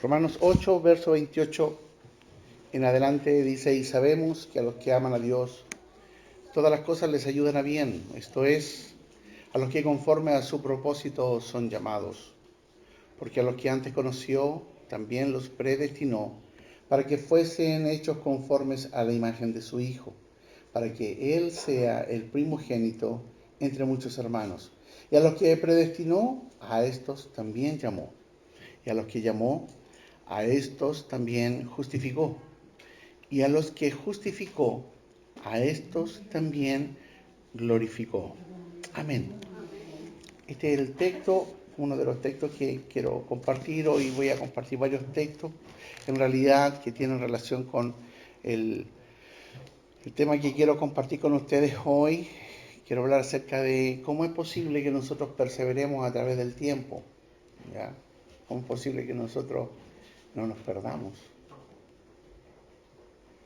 Romanos 8, verso 28 en adelante dice, y sabemos que a los que aman a Dios, todas las cosas les ayudan a bien, esto es, a los que conforme a su propósito son llamados. Porque a los que antes conoció, también los predestinó, para que fuesen hechos conformes a la imagen de su Hijo, para que Él sea el primogénito entre muchos hermanos. Y a los que predestinó, a estos también llamó. Y a los que llamó, a estos también justificó. Y a los que justificó, a estos también glorificó. Amén. Este es el texto, uno de los textos que quiero compartir. Hoy voy a compartir varios textos, en realidad, que tienen relación con el tema que quiero compartir con ustedes hoy. Quiero hablar acerca de cómo es posible que nosotros perseveremos a través del tiempo, ¿ya? ¿Cómo es posible que nosotros no nos perdamos?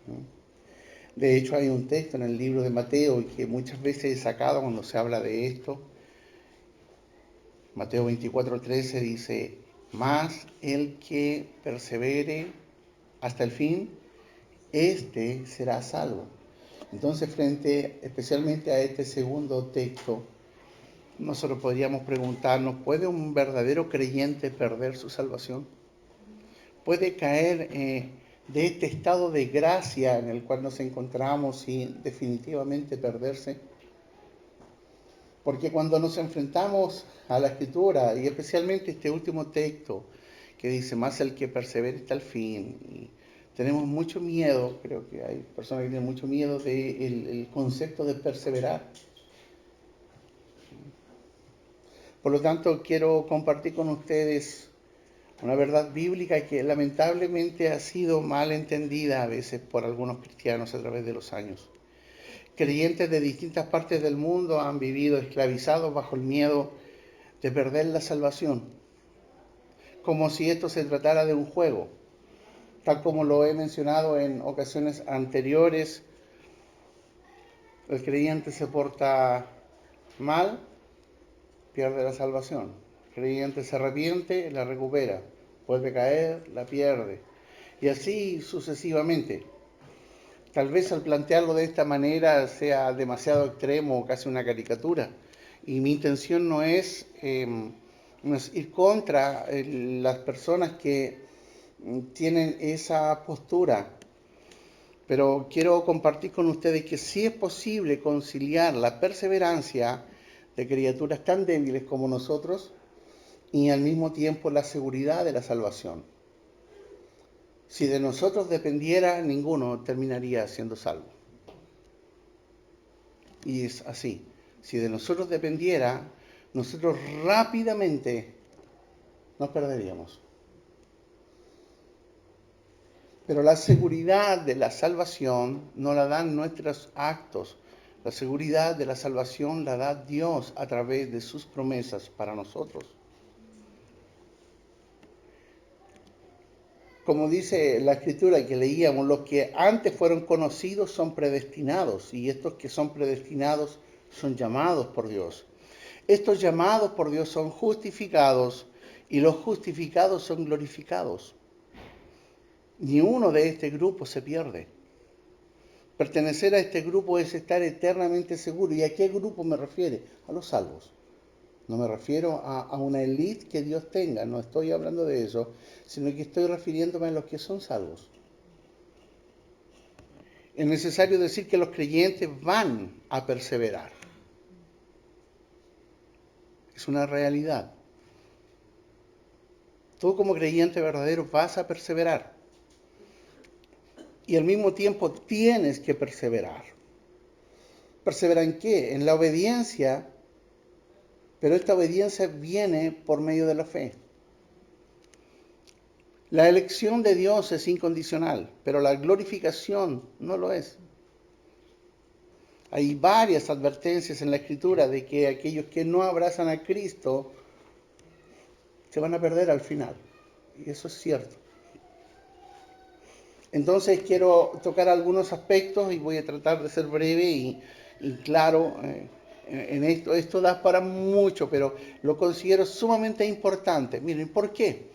¿No? De hecho, hay un texto en el libro de Mateo que muchas veces he sacado cuando se habla de esto. Mateo 24:13 dice, mas el que persevere hasta el fin, éste será salvo. Entonces, frente especialmente a este segundo texto, nosotros podríamos preguntarnos, ¿puede un verdadero creyente perder su salvación? ¿Puede caer de este estado de gracia en el cual nos encontramos y definitivamente perderse? Porque cuando nos enfrentamos a la Escritura, y especialmente este último texto, que dice, más el que persevere hasta el fin, y tenemos mucho miedo, creo que hay personas que tienen mucho miedo del concepto de perseverar. Por lo tanto, quiero compartir con ustedes una verdad bíblica que lamentablemente ha sido mal entendida a veces por algunos cristianos a través de los años. Creyentes de distintas partes del mundo han vivido esclavizados bajo el miedo de perder la salvación, como si esto se tratara de un juego. Tal como lo he mencionado en ocasiones anteriores, el creyente se porta mal, pierde la salvación. El creyente se arrepiente, la recupera. Vuelve a caer, la pierde. Y así sucesivamente. Tal vez al plantearlo de esta manera sea demasiado extremo o casi una caricatura. Y mi intención no es ir contra las personas que tienen esa postura. Pero quiero compartir con ustedes que sí es posible conciliar la perseverancia de criaturas tan débiles como nosotros y al mismo tiempo la seguridad de la salvación. Si de nosotros dependiera, ninguno terminaría siendo salvo. Y es así. Si de nosotros dependiera, nosotros rápidamente nos perderíamos. Pero la seguridad de la salvación no la dan nuestros actos. La seguridad de la salvación la da Dios a través de sus promesas para nosotros. Como dice la escritura que leíamos, los que antes fueron conocidos son predestinados, y estos que son predestinados son llamados por Dios. Estos llamados por Dios son justificados, y los justificados son glorificados. Ni uno de este grupo se pierde. Pertenecer a este grupo es estar eternamente seguro. ¿Y a qué grupo me refiero? A los salvos. No me refiero a una élite que Dios tenga, no estoy hablando de eso, sino que estoy refiriéndome a los que son salvos. Es necesario decir que los creyentes van a perseverar. Es una realidad. Tú como creyente verdadero vas a perseverar. Y al mismo tiempo tienes que perseverar. ¿Perseverar en qué? En la obediencia, pero esta obediencia viene por medio de la fe. La elección de Dios es incondicional, pero la glorificación no lo es. Hay varias advertencias en la Escritura de que aquellos que no abrazan a Cristo se van a perder al final. Y eso es cierto. Entonces quiero tocar algunos aspectos y voy a tratar de ser breve y claro en esto. Esto da para mucho, pero lo considero sumamente importante. Miren, ¿por qué?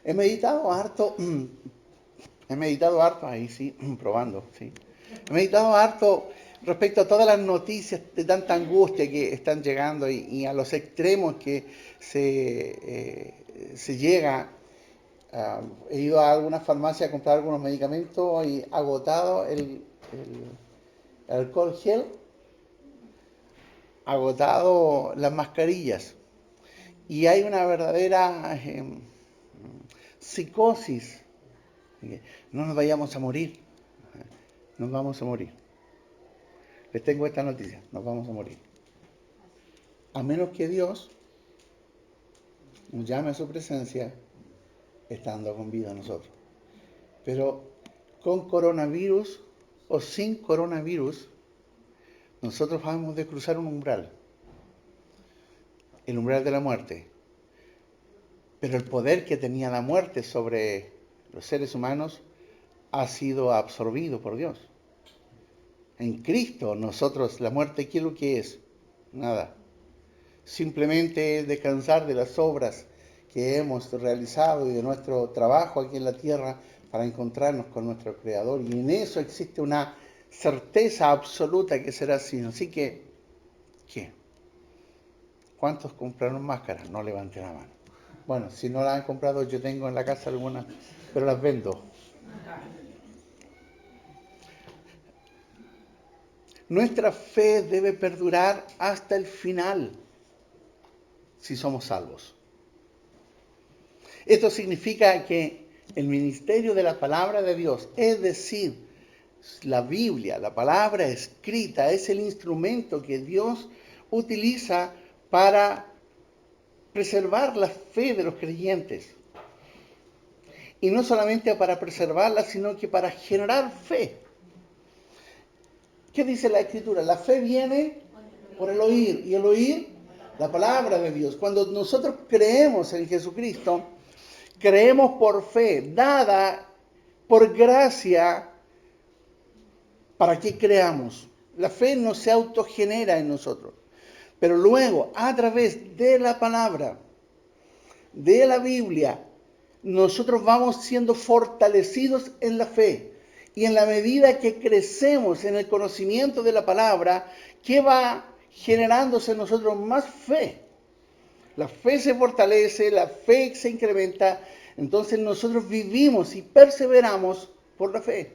He meditado harto, ahí sí, probando, sí. He meditado harto respecto a todas las noticias de tanta angustia que están llegando y a los extremos que se llega. He ido a alguna farmacia a comprar algunos medicamentos y agotado el alcohol gel, agotado las mascarillas. Y hay una verdadera psicosis. No nos vayamos a morir. Nos vamos a morir. Les tengo esta noticia. Nos vamos a morir. A menos que Dios nos llame a su presencia estando con vida nosotros. Pero con coronavirus o sin coronavirus, nosotros vamos a cruzar un umbral. El umbral de la muerte. Pero el poder que tenía la muerte sobre los seres humanos ha sido absorbido por Dios. En Cristo, nosotros, la muerte, ¿qué es lo que es? Nada. Simplemente es descansar de las obras que hemos realizado y de nuestro trabajo aquí en la tierra para encontrarnos con nuestro Creador. Y en eso existe una certeza absoluta que será así. Así que, ¿qué? ¿Cuántos compraron máscaras? No levanten la mano. Bueno, si no las han comprado, yo tengo en la casa algunas, pero las vendo. Nuestra fe debe perdurar hasta el final, si somos salvos. Esto significa que el ministerio de la palabra de Dios, es decir, la Biblia, la palabra escrita, es el instrumento que Dios utiliza para preservar la fe de los creyentes. Y no solamente para preservarla, sino que para generar fe. ¿Qué dice la Escritura? La fe viene por el oír, y el oír la palabra de Dios. Cuando nosotros creemos en Jesucristo, creemos por fe, dada por gracia, para que creamos. La fe no se autogenera en nosotros, pero luego, a través de la palabra, de la Biblia, nosotros vamos siendo fortalecidos en la fe. Y en la medida que crecemos en el conocimiento de la palabra, ¿qué va generándose en nosotros? Más fe. La fe se fortalece, la fe se incrementa, entonces nosotros vivimos y perseveramos por la fe.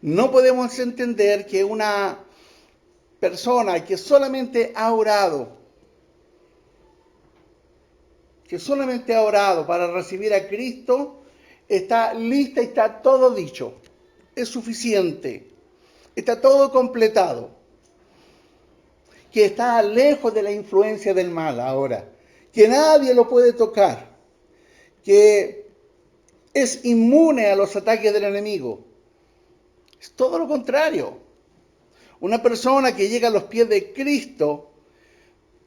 No podemos entender que una persona que solamente ha orado para recibir a Cristo, está lista y está todo dicho. Es suficiente. Está todo completado. Que está lejos de la influencia del mal ahora. Que nadie lo puede tocar. Que es inmune a los ataques del enemigo. Es todo lo contrario. Una persona que llega a los pies de Cristo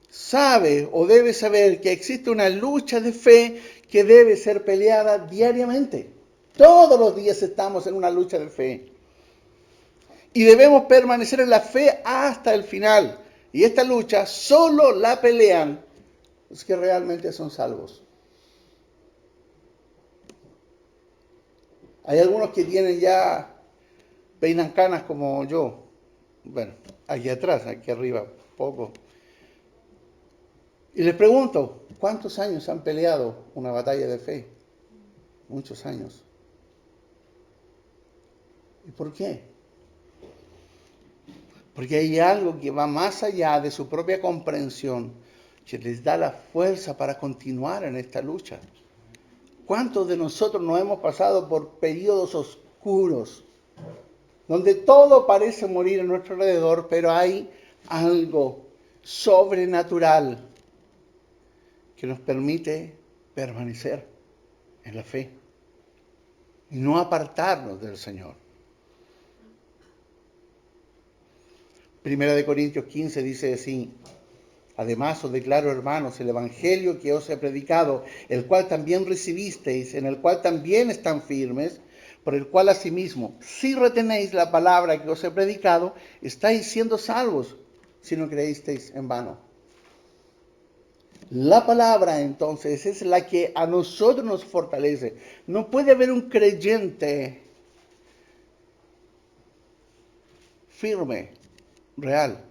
sabe o debe saber que existe una lucha de fe que debe ser peleada diariamente. Todos los días estamos en una lucha de fe. Y debemos permanecer en la fe hasta el final. Y esta lucha solo la pelean los que realmente son salvos. Hay algunos que tienen ya, peinan canas como yo. Bueno, aquí atrás, aquí arriba, poco. Y les pregunto, ¿cuántos años han peleado una batalla de fe? Muchos años. ¿Y por qué? Porque hay algo que va más allá de su propia comprensión, que les da la fuerza para continuar en esta lucha. ¿Cuántos de nosotros no hemos pasado por periodos oscuros, donde todo parece morir a nuestro alrededor, pero hay algo sobrenatural que nos permite permanecer en la fe y no apartarnos del Señor? Primera de Corintios 15 dice así: además os declaro, hermanos, el evangelio que os he predicado, el cual también recibisteis, en el cual también están firmes, por el cual asimismo, si retenéis la palabra que os he predicado, estáis siendo salvos, si no creísteis en vano. La palabra entonces es la que a nosotros nos fortalece. No puede haber un creyente firme, real,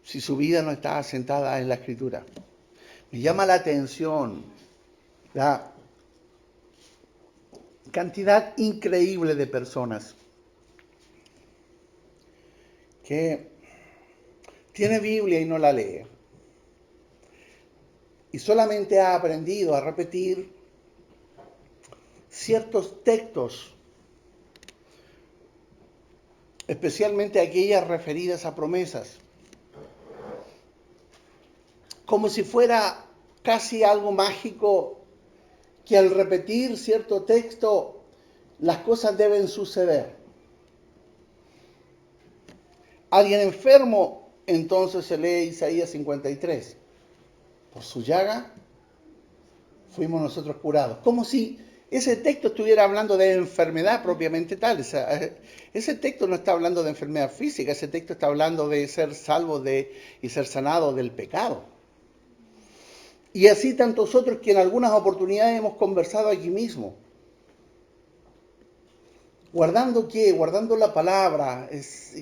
si su vida no está asentada en la Escritura. Me llama la atención la cantidad increíble de personas que tiene Biblia y no la lee. Y solamente ha aprendido a repetir ciertos textos, especialmente aquellas referidas a promesas, como si fuera casi algo mágico que al repetir cierto texto las cosas deben suceder. Alguien enfermo, entonces se lee Isaías 53. Por su llaga fuimos nosotros curados. Como si ese texto estuviera hablando de enfermedad propiamente tal. O sea, ese texto no está hablando de enfermedad física, ese texto está hablando de ser salvo y ser sanado del pecado. Y así tantos otros que en algunas oportunidades hemos conversado aquí mismo. ¿Guardando qué? Guardando la palabra,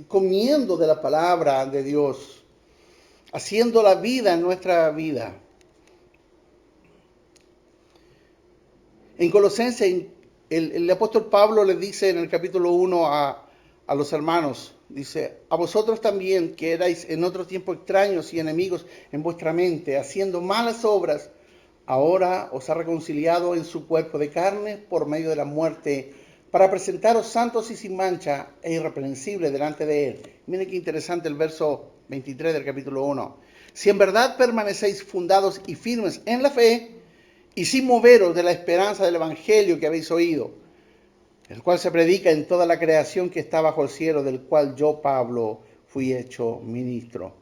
comiendo de la palabra de Dios, haciendo la vida en nuestra vida. En Colosenses, el apóstol Pablo le dice en el capítulo 1 a los hermanos, dice, a vosotros también que erais en otro tiempo extraños y enemigos en vuestra mente, haciendo malas obras, ahora os ha reconciliado en su cuerpo de carne por medio de la muerte, para presentaros santos y sin mancha e irreprensibles delante de él. Miren qué interesante el verso 23 del capítulo 1. Si en verdad permanecéis fundados y firmes en la fe, y sin moveros de la esperanza del evangelio que habéis oído, el cual se predica en toda la creación que está bajo el cielo, del cual yo, Pablo, fui hecho ministro.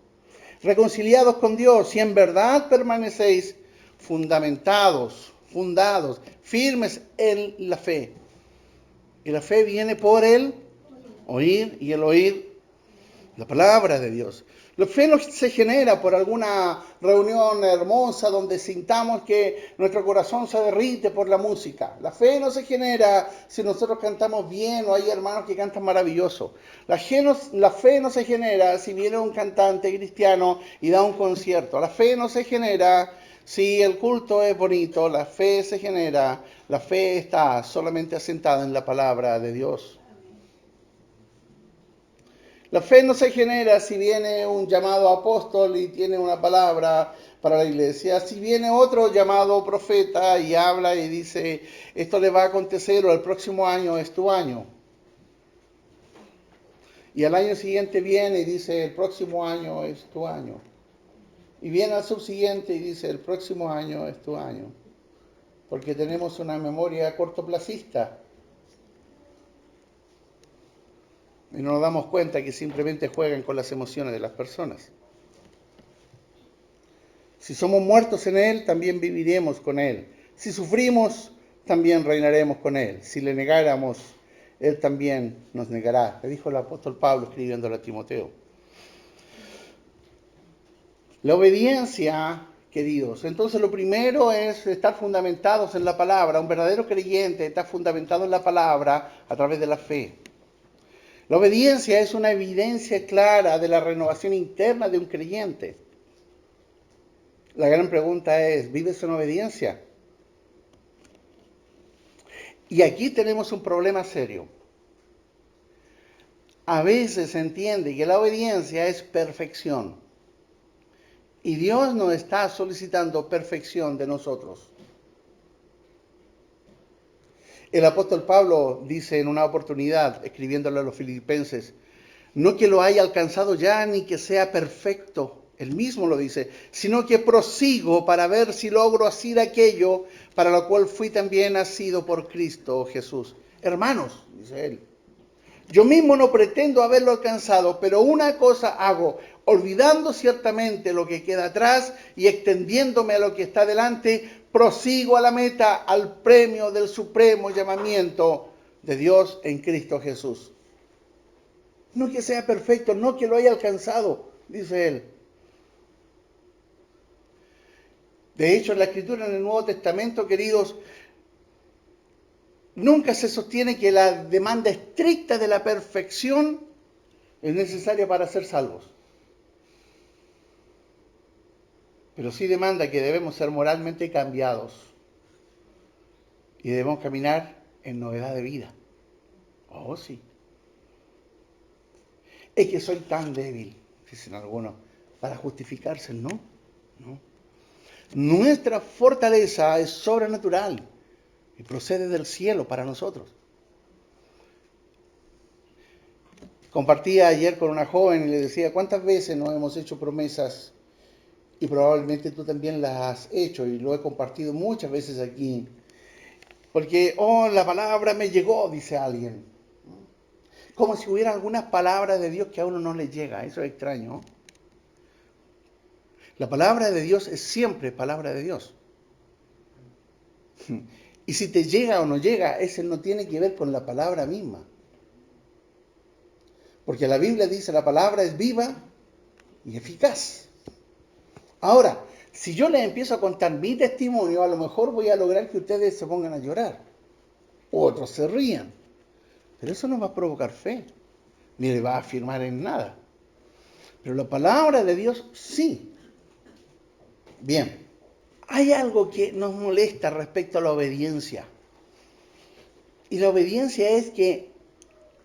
Reconciliados con Dios, si en verdad permanecéis fundados, firmes en la fe. Y la fe viene por el oír, y el oír la palabra de Dios. La fe no se genera por alguna reunión hermosa donde sintamos que nuestro corazón se derrite por la música. La fe no se genera si nosotros cantamos bien o hay hermanos que cantan maravilloso. La fe no se genera si viene un cantante cristiano y da un concierto. La fe no se genera si el culto es bonito. La fe está solamente asentada en la palabra de Dios. La fe no se genera si viene un llamado apóstol y tiene una palabra para la iglesia. Si viene otro llamado profeta y habla y dice, esto le va a acontecer o el próximo año es tu año. Y al año siguiente viene y dice, el próximo año es tu año. Y viene al subsiguiente y dice, el próximo año es tu año. Porque tenemos una memoria cortoplacista. Y no nos damos cuenta que simplemente juegan con las emociones de las personas. Si somos muertos en Él, también viviremos con Él. Si sufrimos, también reinaremos con Él. Si le negáramos, Él también nos negará. Le dijo el apóstol Pablo escribiéndole a Timoteo. La obediencia, queridos. Entonces lo primero es estar fundamentados en la palabra. Un verdadero creyente está fundamentado en la palabra a través de la fe. La obediencia es una evidencia clara de la renovación interna de un creyente. La gran pregunta es, ¿vives en obediencia? Y aquí tenemos un problema serio. A veces se entiende que la obediencia es perfección. Y Dios no está solicitando perfección de nosotros. El apóstol Pablo dice en una oportunidad, escribiéndole a los filipenses, no que lo haya alcanzado ya ni que sea perfecto, él mismo lo dice, sino que prosigo para ver si logro hacer aquello para lo cual fui también nacido por Cristo Jesús. Hermanos, dice él, yo mismo no pretendo haberlo alcanzado, pero una cosa hago, olvidando ciertamente lo que queda atrás y extendiéndome a lo que está delante, prosigo a la meta, al premio del supremo llamamiento de Dios en Cristo Jesús. No que sea perfecto, no que lo haya alcanzado, dice él. De hecho, en la Escritura, en el Nuevo Testamento, queridos, nunca se sostiene que la demanda estricta de la perfección es necesaria para ser salvos. Pero sí demanda que debemos ser moralmente cambiados y debemos caminar en novedad de vida. Oh, sí. Es que soy tan débil, dicen algunos, para justificarse, ¿no? No. Nuestra fortaleza es sobrenatural y procede del cielo para nosotros. Compartía ayer con una joven y le decía, ¿cuántas veces nos hemos hecho promesas? Y probablemente tú también las has hecho y lo he compartido muchas veces aquí. Porque, la palabra me llegó, dice alguien. Como si hubiera algunas palabras de Dios que a uno no le llega. Eso es extraño. La palabra de Dios es siempre palabra de Dios. Y si te llega o no llega, ese no tiene que ver con la palabra misma. Porque la Biblia dice la palabra es viva y eficaz. Ahora, si yo les empiezo a contar mi testimonio, a lo mejor voy a lograr que ustedes se pongan a llorar. Otros se rían. Pero eso no va a provocar fe, ni le va a afirmar en nada. Pero la palabra de Dios sí. Bien, hay algo que nos molesta respecto a la obediencia. Y la obediencia es que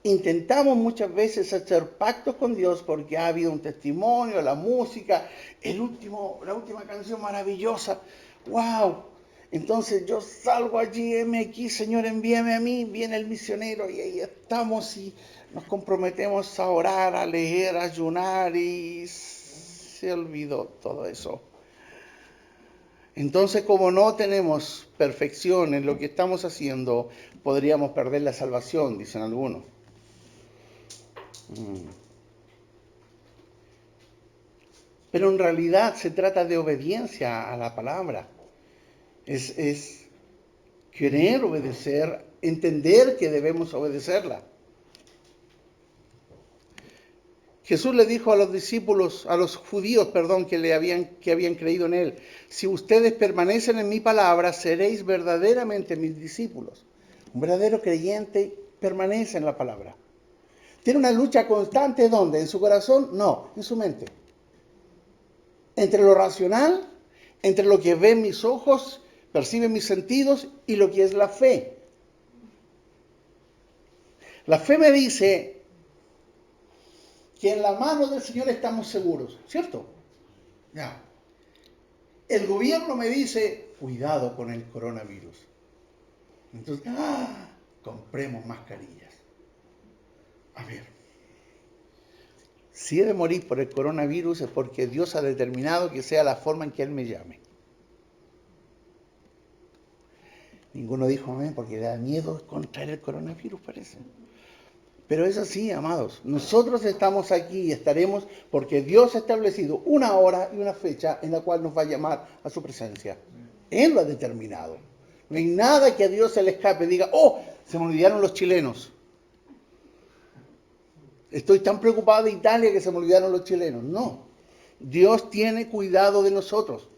intentamos muchas veces hacer pactos con Dios porque ha habido un testimonio, la música, la última canción maravillosa. ¡Wow! Entonces yo salgo allí, aquí, Señor, envíame a mí, viene el misionero y ahí estamos y nos comprometemos a orar, a leer, a ayunar y se olvidó todo eso. Entonces, como no tenemos perfección en lo que estamos haciendo, podríamos perder la salvación, dicen algunos. Pero en realidad se trata de obediencia a la palabra. Es querer obedecer, entender que debemos obedecerla. Jesús le dijo a los discípulos, a los judíos, que habían creído en él, si ustedes permanecen en mi palabra, seréis verdaderamente mis discípulos. Un verdadero creyente permanece en la palabra. ¿Tiene una lucha constante dónde? ¿En su corazón? No, en su mente. Entre lo racional, entre lo que ven mis ojos, perciben mis sentidos y lo que es la fe. La fe me dice que en la mano del Señor estamos seguros, ¿cierto? Ya. El gobierno me dice, cuidado con el coronavirus. Entonces, compremos mascarillas. A ver, si he de morir por el coronavirus es porque Dios ha determinado que sea la forma en que Él me llame. Ninguno dijo amén porque le da miedo contraer el coronavirus, parece. Pero es así, amados. Nosotros estamos aquí y estaremos porque Dios ha establecido una hora y una fecha en la cual nos va a llamar a su presencia. Él lo ha determinado. No hay nada que a Dios se le escape. Diga, se me olvidaron los chilenos. Estoy tan preocupado de Italia que se me olvidaron los chilenos. No. Dios tiene cuidado de nosotros.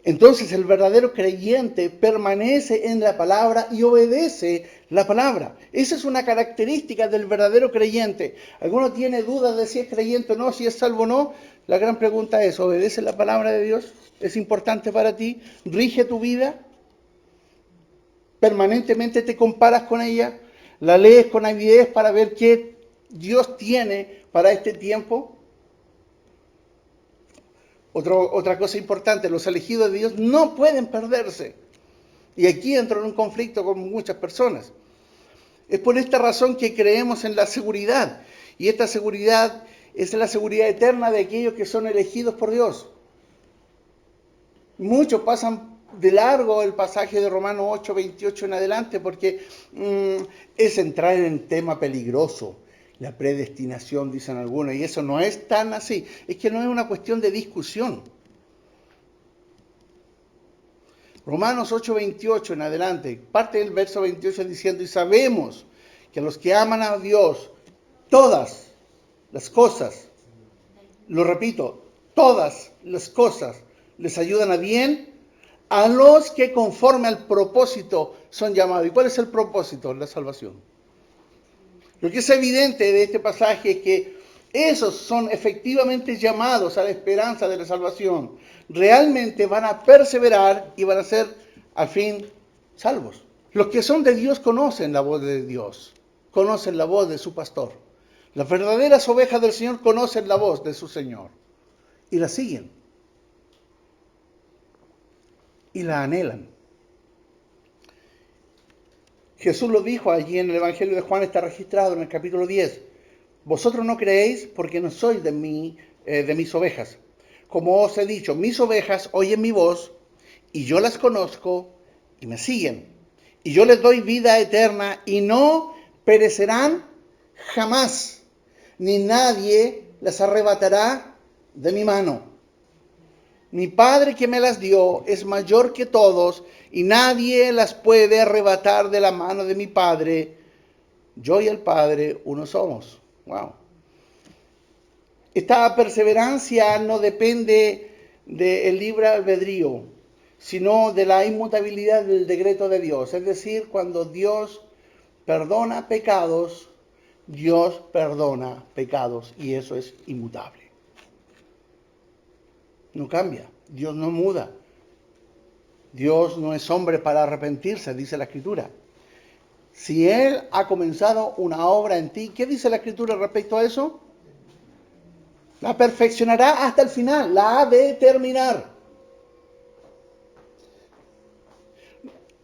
Entonces el verdadero creyente permanece en la palabra y obedece la palabra. Esa es una característica del verdadero creyente. ¿Alguno tiene dudas de si es creyente o no, si es salvo o no? La gran pregunta es, ¿obedece la palabra de Dios? ¿Es importante para ti? ¿Rige tu vida? ¿Permanentemente te comparas con ella? ¿La lees con avidez para ver qué Dios tiene para este tiempo? Otra cosa importante, los elegidos de Dios no pueden perderse. Y aquí entro en un conflicto con muchas personas. Es por esta razón que creemos en la seguridad. Y esta seguridad es la seguridad eterna de aquellos que son elegidos por Dios. Muchos pasan de largo el pasaje de Romanos 8, 28 en adelante porque es entrar en un tema peligroso. La predestinación, dicen algunos, y eso no es tan así. Es que no es una cuestión de discusión. Romanos 8:28 en adelante, parte del verso 28 diciendo, y sabemos que a los que aman a Dios, todas las cosas, lo repito, todas las cosas les ayudan a bien a los que conforme al propósito son llamados. ¿Y cuál es el propósito? La salvación. Lo que es evidente de este pasaje es que esos son efectivamente llamados a la esperanza de la salvación. Realmente van a perseverar y van a ser al fin salvos. Los que son de Dios conocen la voz de Dios, conocen la voz de su pastor. Las verdaderas ovejas del Señor conocen la voz de su Señor y la siguen y la anhelan. Jesús lo dijo allí en el Evangelio de Juan, está registrado en el capítulo 10. Vosotros no creéis porque no sois de mis ovejas. Como os he dicho, mis ovejas oyen mi voz y yo las conozco y me siguen. Y yo les doy vida eterna y no perecerán jamás, ni nadie las arrebatará de mi mano. Mi Padre que me las dio es mayor que todos y nadie las puede arrebatar de la mano de mi Padre. Yo y el Padre uno somos. Wow. Esta perseverancia no depende del libre albedrío, sino de la inmutabilidad del decreto de Dios. Es decir, cuando Dios perdona pecados, Dios perdona pecados y eso es inmutable. No cambia, Dios no muda. Dios no es hombre para arrepentirse, dice la Escritura. Si Él ha comenzado una obra en ti, ¿qué dice la Escritura respecto a eso? La perfeccionará hasta el final, la ha de terminar.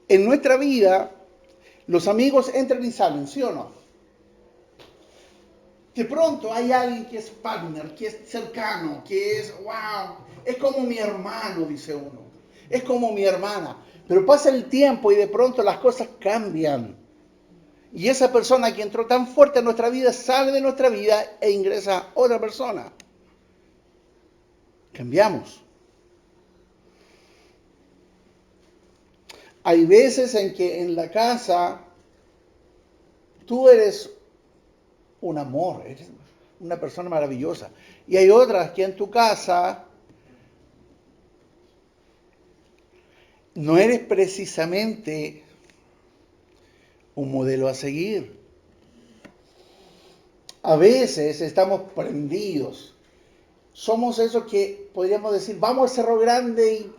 En nuestra vida, los amigos entran y salen, ¿sí o no? De pronto hay alguien que es partner, que es cercano, que es, wow, es como mi hermano, dice uno. Es como mi hermana. Pero pasa el tiempo y de pronto las cosas cambian. Y esa persona que entró tan fuerte en nuestra vida sale de nuestra vida e ingresa otra persona. Cambiamos. Hay veces en que en la casa tú eres un amor, eres una persona maravillosa. Y hay otras que en tu casa no eres precisamente un modelo a seguir. A veces estamos prendidos. Somos esos que podríamos decir, vamos al Cerro Grande y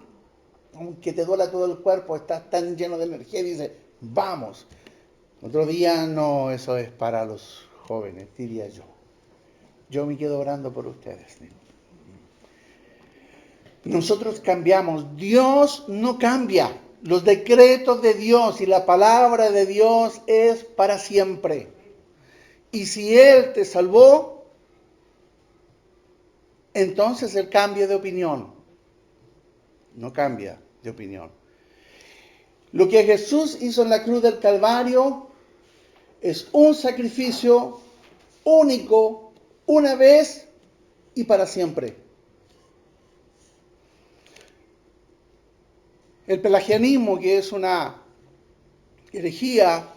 aunque te duela todo el cuerpo, estás tan lleno de energía y dices, vamos. Otro día no, eso es para los jóvenes, diría yo. Yo me quedo orando por ustedes. Nosotros cambiamos, Dios no cambia. Los decretos de Dios y la palabra de Dios es para siempre. Y si Él te salvó, entonces Él cambia de opinión. No cambia de opinión. Lo que Jesús hizo en la cruz del Calvario es un sacrificio único, una vez y para siempre. El pelagianismo, que es una herejía,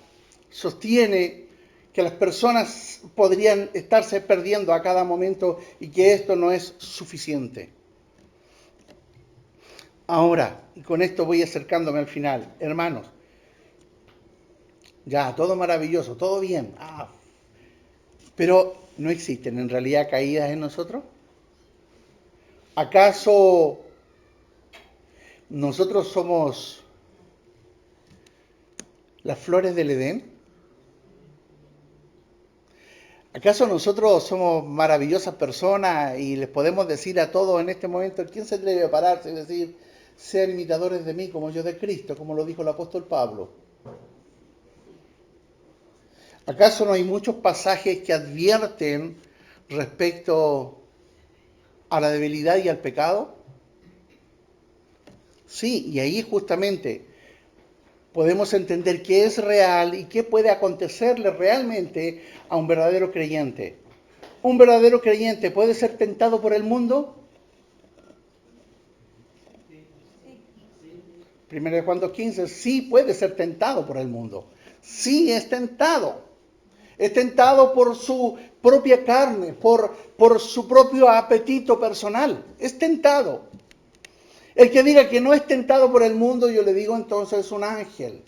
sostiene que las personas podrían estarse perdiendo a cada momento y que esto no es suficiente. Ahora, y con esto voy acercándome al final, hermanos, ya, todo maravilloso, todo bien, pero ¿no existen en realidad caídas en nosotros? ¿Acaso nosotros somos las flores del Edén? ¿Acaso nosotros somos maravillosas personas y les podemos decir a todos en este momento, ¿quién se atreve a pararse y decir, sean imitadores de mí como yo de Cristo, como lo dijo el apóstol Pablo? ¿Acaso no hay muchos pasajes que advierten respecto a la debilidad y al pecado? Sí, y ahí justamente podemos entender qué es real y qué puede acontecerle realmente a un verdadero creyente. ¿Un verdadero creyente puede ser tentado por el mundo? 1 Juan 2:15, sí puede ser tentado por el mundo. Sí es tentado. Es tentado por su propia carne, por su propio apetito personal. Es tentado. El que diga que no es tentado por el mundo, yo le digo entonces es un ángel.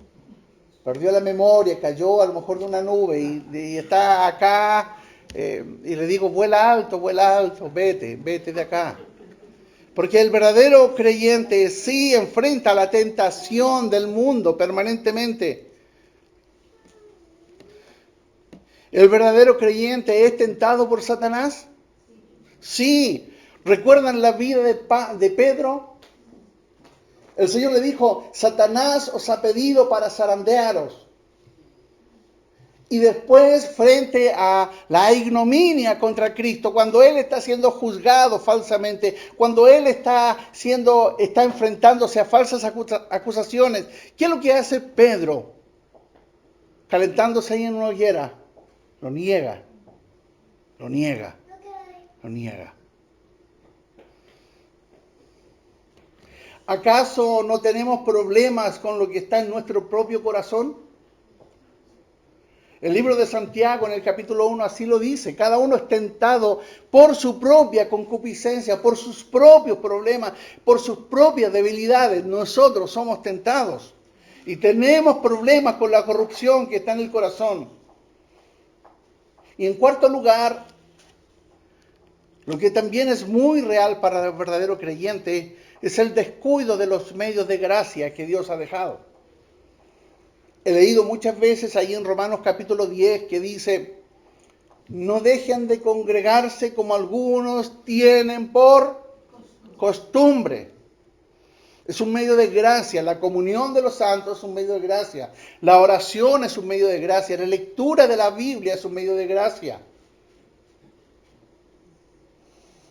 Perdió la memoria, cayó a lo mejor de una nube y está acá. Y le digo, vuela alto, vete de acá. Porque el verdadero creyente sí enfrenta la tentación del mundo permanentemente. ¿El verdadero creyente es tentado por Satanás? Sí. ¿Recuerdan la vida de Pedro? El Señor le dijo, Satanás os ha pedido para zarandearos. Y después, frente a la ignominia contra Cristo, cuando Él está siendo juzgado falsamente, cuando Él está enfrentándose a falsas acusaciones, ¿qué es lo que hace Pedro? Calentándose ahí en una hoguera, lo niega. ¿Acaso no tenemos problemas con lo que está en nuestro propio corazón? El libro de Santiago en el capítulo 1 así lo dice. Cada uno es tentado por su propia concupiscencia, por sus propios problemas, por sus propias debilidades. Nosotros somos tentados y tenemos problemas con la corrupción que está en el corazón. Y en cuarto lugar, lo que también es muy real para el verdadero creyente es el descuido de los medios de gracia que Dios ha dejado. He leído muchas veces ahí en Romanos capítulo 10 que dice, no dejen de congregarse como algunos tienen por costumbre. Es un medio de gracia, la comunión de los santos es un medio de gracia, la oración es un medio de gracia, la lectura de la Biblia es un medio de gracia.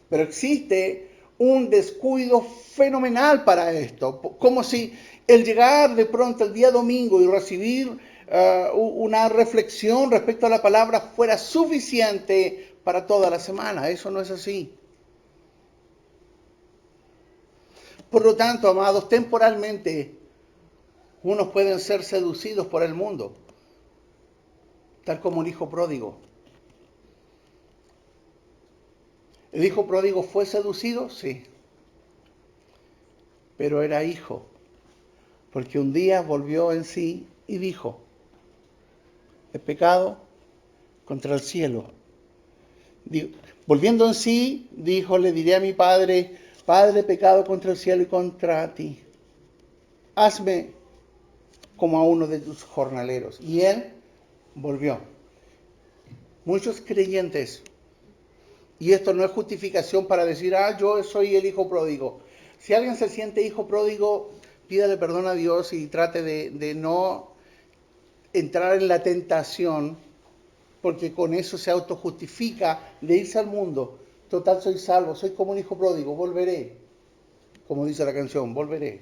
Pero existe un descuido fenomenal para esto, como si el llegar de pronto el día domingo y recibir una reflexión respecto a la palabra fuera suficiente para toda la semana. Eso no es así. Por lo tanto, amados, temporalmente unos pueden ser seducidos por el mundo, tal como el hijo pródigo. ¿El hijo pródigo fue seducido? Sí. Pero era hijo, porque un día volvió en sí y dijo, he pecado contra el cielo. Volviendo en sí, dijo, le diré a mi padre, Padre, he pecado contra el cielo y contra ti. Hazme como a uno de tus jornaleros. Y él volvió. Muchos creyentes, y esto no es justificación para decir, yo soy el hijo pródigo. Si alguien se siente hijo pródigo, pídale perdón a Dios y trate de no entrar en la tentación, porque con eso se autojustifica de irse al mundo. Total, soy salvo, soy como un hijo pródigo, volveré. Como dice la canción, volveré.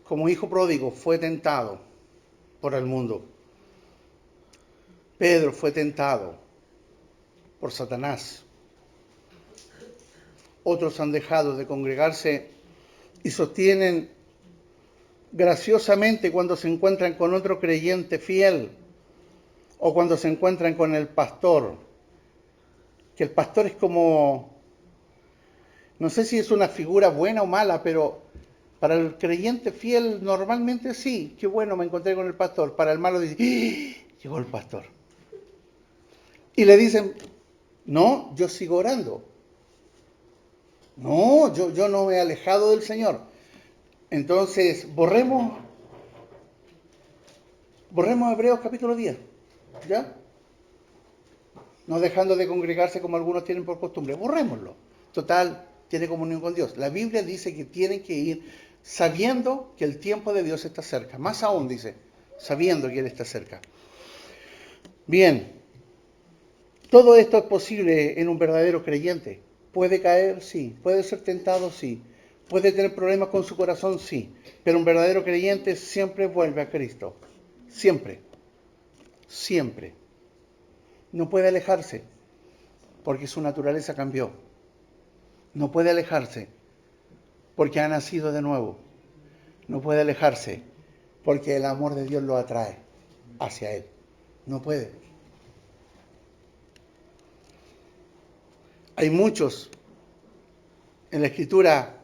Como hijo pródigo fue tentado por el mundo. Pedro fue tentado por Satanás. Otros han dejado de congregarse y sostienen graciosamente cuando se encuentran con otro creyente fiel o cuando se encuentran con el pastor, que el pastor es como, no sé si es una figura buena o mala, pero para el creyente fiel normalmente sí, qué bueno, me encontré con el pastor. Para el malo dice, llegó el pastor. Y le dicen, no, yo sigo orando. No, yo no me he alejado del Señor. Entonces, borremos Hebreos capítulo 10, ¿ya? No dejando de congregarse como algunos tienen por costumbre. Borrémoslo. Total, tiene comunión con Dios. La Biblia dice que tienen que ir sabiendo que el tiempo de Dios está cerca. Más aún dice, sabiendo que Él está cerca. Bien, todo esto es posible en un verdadero creyente. ¿Puede caer? Sí. ¿Puede ser tentado? Sí. ¿Puede tener problemas con su corazón? Sí. Pero un verdadero creyente siempre vuelve a Cristo. Siempre. Siempre. No puede alejarse porque su naturaleza cambió. No puede alejarse porque ha nacido de nuevo. No puede alejarse porque el amor de Dios lo atrae hacia Él. No puede. Hay muchos en la Escritura,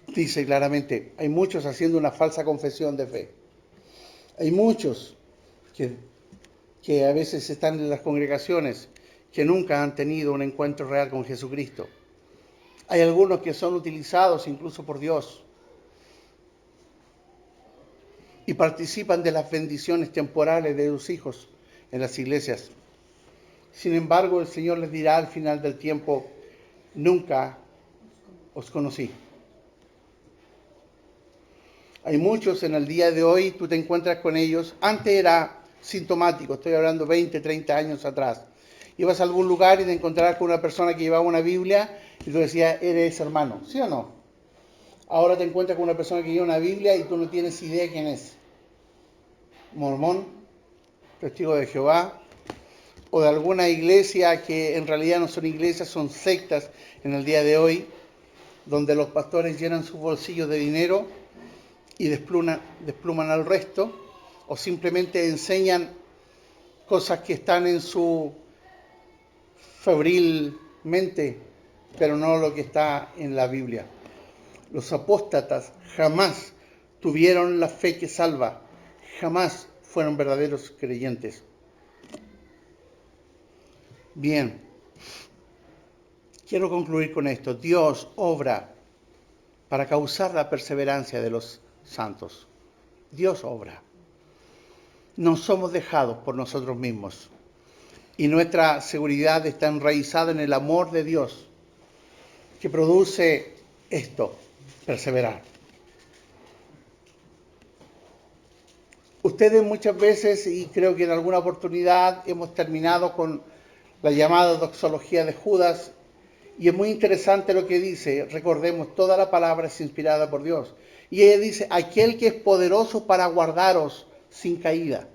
dice claramente, hay muchos haciendo una falsa confesión de fe. Hay muchos que a veces están en las congregaciones que nunca han tenido un encuentro real con Jesucristo. Hay algunos que son utilizados incluso por Dios y participan de las bendiciones temporales de sus hijos en las iglesias. Sin embargo, el Señor les dirá al final del tiempo, nunca os conocí. Hay muchos en el día de hoy, tú te encuentras con ellos. Antes era sintomático, estoy hablando 20, 30 años atrás. Ibas a algún lugar y te encontrabas con una persona que llevaba una Biblia y tú decías, eres hermano, ¿sí o no? Ahora te encuentras con una persona que lleva una Biblia y tú no tienes idea quién es. Mormón, testigo de Jehová, o de alguna iglesia que en realidad no son iglesias, son sectas en el día de hoy, donde los pastores llenan sus bolsillos de dinero y despluman al resto, o simplemente enseñan cosas que están en su febril mente, pero no lo que está en la Biblia. Los apóstatas jamás tuvieron la fe que salva, jamás fueron verdaderos creyentes. Bien, quiero concluir con esto. Dios obra para causar la perseverancia de los santos. Dios obra. No somos dejados por nosotros mismos. Y nuestra seguridad está enraizada en el amor de Dios, que produce esto, perseverar. Ustedes muchas veces, y creo que en alguna oportunidad, hemos terminado con la llamada doxología de Judas, y es muy interesante lo que dice. Recordemos, toda la palabra es inspirada por Dios. Y ella dice, aquel que es poderoso para guardaros sin caída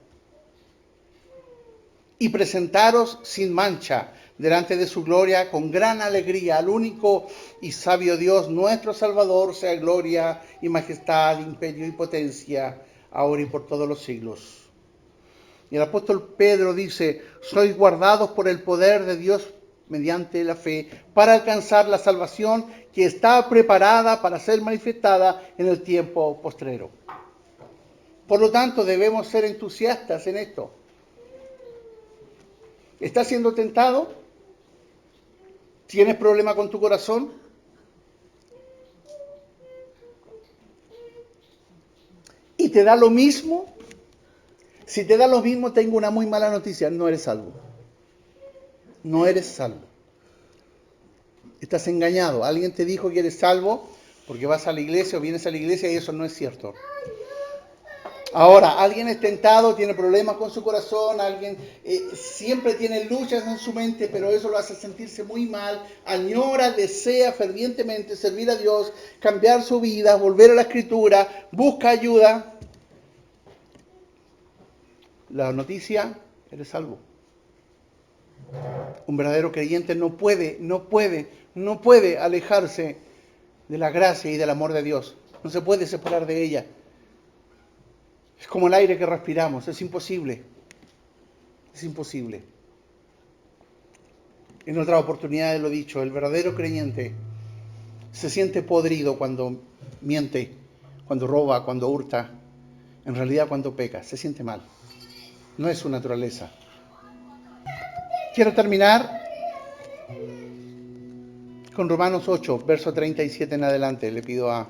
y presentaros sin mancha delante de su gloria con gran alegría al único y sabio Dios, nuestro Salvador, sea gloria y majestad, imperio y potencia, ahora y por todos los siglos. Y el apóstol Pedro dice, sois guardados por el poder de Dios mediante la fe, para alcanzar la salvación que está preparada para ser manifestada en el tiempo postrero. Por lo tanto, debemos ser entusiastas en esto. ¿Estás siendo tentado? ¿Tienes problema con tu corazón? ¿Y te da lo mismo? Si te da lo mismo, tengo una muy mala noticia, no eres salvo. No eres salvo. Estás engañado. Alguien te dijo que eres salvo porque vas a la iglesia o vienes a la iglesia y eso no es cierto. Ahora, alguien es tentado, tiene problemas con su corazón, alguien siempre tiene luchas en su mente, pero eso lo hace sentirse muy mal, añora, desea fervientemente servir a Dios, cambiar su vida, volver a la Escritura, busca ayuda. La noticia, eres salvo. Un verdadero creyente no puede alejarse de la gracia y del amor de Dios. No se puede separar de ella. Es como el aire que respiramos, es imposible. Es imposible. En otras oportunidades lo he dicho, el verdadero creyente se siente podrido cuando miente, cuando roba, cuando hurta. En realidad cuando peca, se siente mal. No es su naturaleza. Quiero terminar con Romanos 8, verso 37 en adelante. Le pido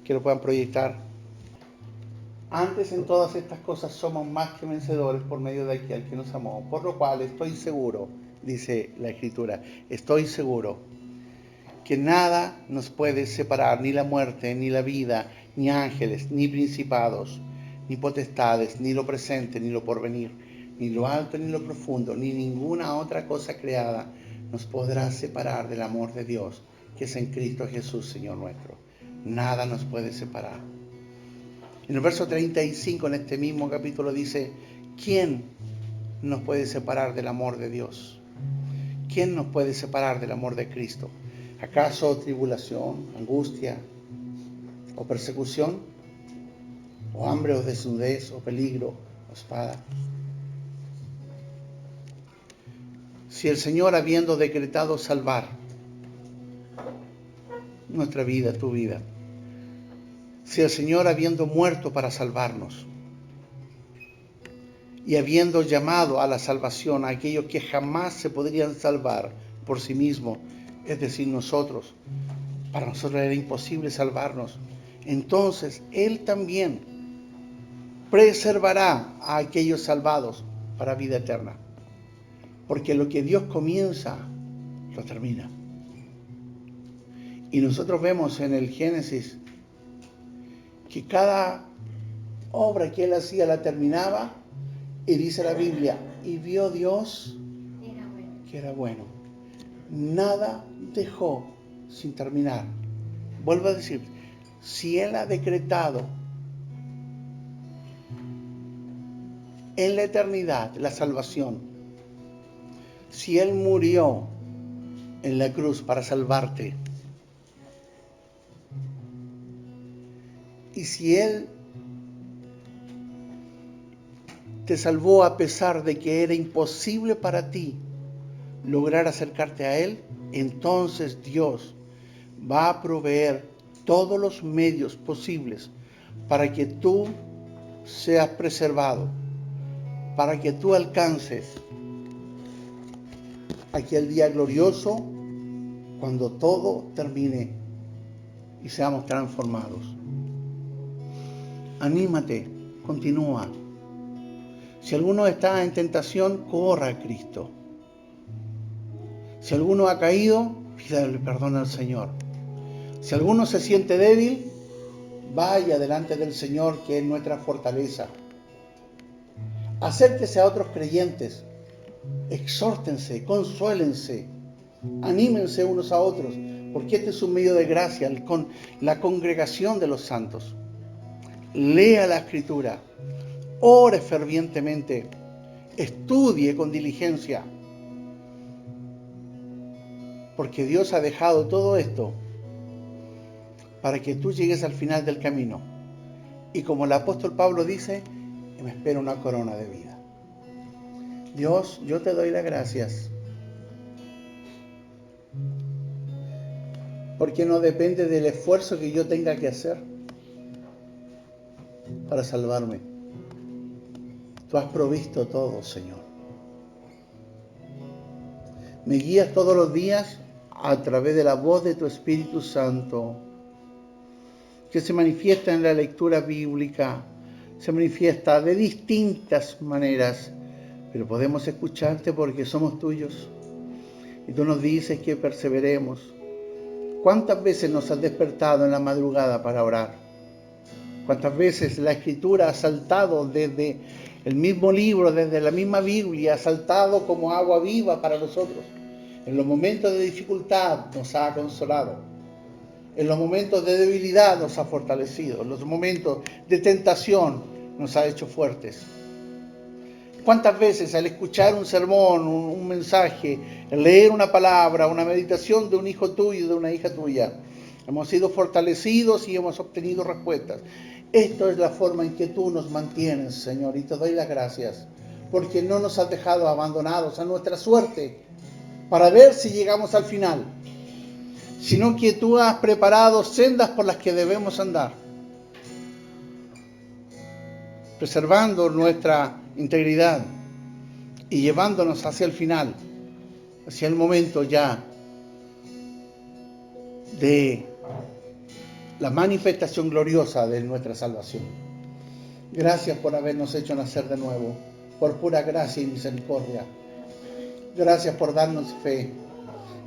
que lo puedan proyectar. Antes en todas estas cosas somos más que vencedores por medio de aquel que nos amó. Por lo cual estoy seguro, dice la Escritura, estoy seguro que nada nos puede separar, ni la muerte, ni la vida, ni ángeles, ni principados, ni potestades, ni lo presente, ni lo porvenir, ni lo alto, ni lo profundo, ni ninguna otra cosa creada nos podrá separar del amor de Dios, que es en Cristo Jesús, Señor nuestro. Nada nos puede separar. En el verso 35, en este mismo capítulo, dice, ¿quién nos puede separar del amor de Dios? ¿Quién nos puede separar del amor de Cristo? ¿Acaso tribulación, angustia o persecución? o hambre, o desnudez, o peligro, o espada. Si el Señor, habiendo decretado salvar nuestra vida, tu vida, si el Señor, habiendo muerto para salvarnos y habiendo llamado a la salvación a aquellos que jamás se podrían salvar por sí mismos, es decir, nosotros, para nosotros era imposible salvarnos, entonces Él también preservará a aquellos salvados para vida eterna. Porque lo que Dios comienza, lo termina. Y nosotros vemos en el Génesis que cada obra que Él hacía la terminaba, y dice la Biblia, y vio Dios que era bueno. Nada dejó sin terminar. Vuelvo a decir, si Él ha decretado en la eternidad la salvación, si Él murió en la cruz para salvarte, y si Él te salvó a pesar de que era imposible para ti lograr acercarte a Él, entonces Dios va a proveer todos los medios posibles para que tú seas preservado, para que tú alcances aquel día glorioso cuando todo termine y seamos transformados. Anímate, continúa. Si alguno está en tentación, corra a Cristo. Si alguno ha caído, pídale perdón al Señor. Si alguno se siente débil, vaya delante del Señor, que es nuestra fortaleza. Acérquese a otros creyentes, exhórtense, consuélense, anímense unos a otros, porque este es un medio de gracia, con la congregación de los santos. Lea la Escritura, ore fervientemente, estudie con diligencia, porque Dios ha dejado todo esto para que tú llegues al final del camino. Y como el apóstol Pablo dice, me espera una corona de vida. Dios, yo te doy las gracias, porque no depende del esfuerzo que yo tenga que hacer para salvarme. Tú has provisto todo, Señor. Me guías todos los días a través de la voz de tu Espíritu Santo, que se manifiesta en la lectura bíblica, se manifiesta de distintas maneras, pero podemos escucharte porque somos tuyos. Y tú nos dices que perseveremos. ¿Cuántas veces nos has despertado en la madrugada para orar? ¿Cuántas veces la Escritura ha saltado desde el mismo libro, desde la misma Biblia, ha saltado como agua viva para nosotros? En los momentos de dificultad nos ha consolado. En los momentos de debilidad nos ha fortalecido. En los momentos de tentación nos ha hecho fuertes. ¿Cuántas veces al escuchar un sermón, un mensaje, leer una palabra, una meditación de un hijo tuyo, de una hija tuya, hemos sido fortalecidos y hemos obtenido respuestas? Esto es la forma en que tú nos mantienes, Señor, y te doy las gracias, porque no nos has dejado abandonados a nuestra suerte para ver si llegamos al final, sino que tú has preparado sendas por las que debemos andar, preservando nuestra integridad y llevándonos hacia el final, hacia el momento ya de la manifestación gloriosa de nuestra salvación. Gracias por habernos hecho nacer de nuevo, por pura gracia y misericordia. Gracias por darnos fe.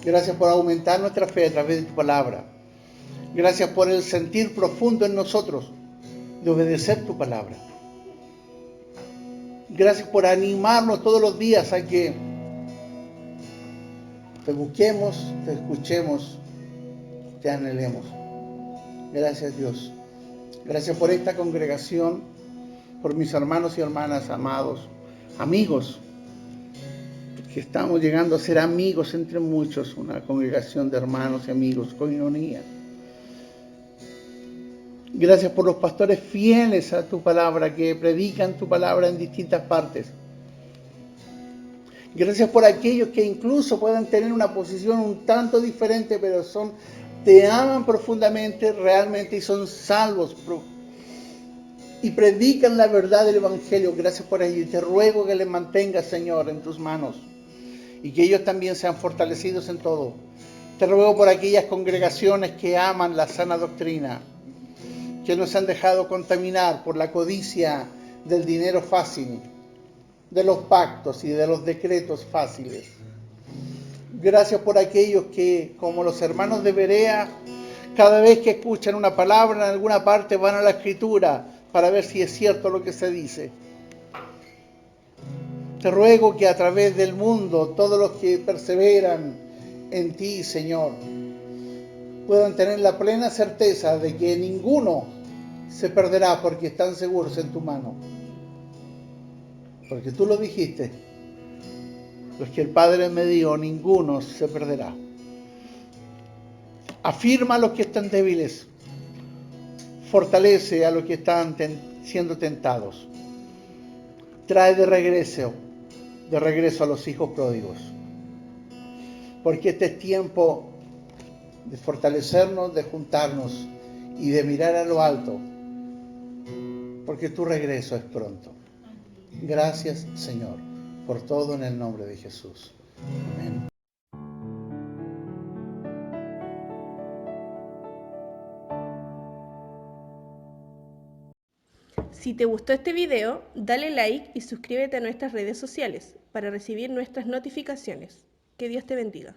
Gracias por aumentar nuestra fe a través de tu palabra. Gracias por el sentir profundo en nosotros de obedecer tu palabra. Gracias por animarnos todos los días a que te busquemos, te escuchemos, te anhelemos. Gracias, Dios. Gracias por esta congregación, por mis hermanos y hermanas amados, amigos, que estamos llegando a ser amigos entre muchos, una congregación de hermanos y amigos, coinonía. Gracias por los pastores fieles a tu palabra, que predican tu palabra en distintas partes. Gracias por aquellos que incluso puedan tener una posición un tanto diferente, pero te aman profundamente, realmente, y son salvos. Y predican la verdad del Evangelio. Gracias por ello. Y te ruego que les mantengas, Señor, en tus manos. Y que ellos también sean fortalecidos en todo. Te ruego por aquellas congregaciones que aman la sana doctrina, que no se han dejado contaminar por la codicia del dinero fácil, de los pactos y de los decretos fáciles. Gracias por aquellos que, como los hermanos de Berea, cada vez que escuchan una palabra en alguna parte van a la Escritura para ver si es cierto lo que se dice. Te ruego que a través del mundo todos los que perseveran en ti, Señor, puedan tener la plena certeza de que ninguno se perderá porque están seguros en tu mano. Porque tú lo dijiste, los que el Padre me dio, ninguno se perderá. Afirma a los que están débiles, fortalece a los que están siendo tentados. Trae de regreso a los hijos pródigos. Porque este es tiempo de fortalecernos, de juntarnos y de mirar a lo alto. Porque tu regreso es pronto. Gracias, Señor, por todo en el nombre de Jesús. Amén. Si te gustó este video, dale like y suscríbete a nuestras redes sociales para recibir nuestras notificaciones. Que Dios te bendiga.